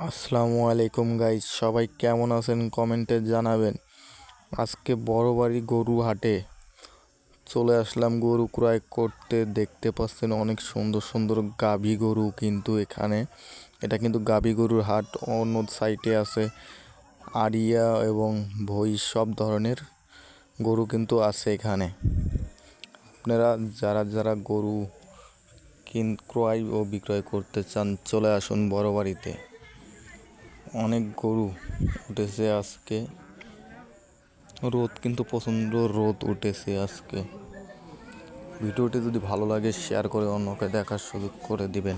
আসসালামু আলাইকুম গাইস, সবাই কেমন আছেন কমেন্টে জানাবেন। আজকে বড় বাড়ি গরু হাটে চলে আসলাম গরু ক্রয় করতে। দেখতে পাচ্ছেন অনেক সুন্দর সুন্দর গাভী গরু, কিন্তু এটা কিন্তু গাভী গরুর হাট। অন্য সাইডে আছে আড়িয়া এবং ভৈষ, সব ধরনের গরু কিন্তু আছে এখানে। আপনারা যারা যারা গরু ক্রয় ও বিক্রয় করতে চান চলে আসুন বড় বাড়িতে। অনেক গরু উঠেছে আজকে। রোদ কিন্তু প্রচণ্ড রোদ উঠেছে আজকে। ভিডিওটি যদি ভালো লাগে শেয়ার করে অন্যকে দেখার সুযোগ করে দিবেন।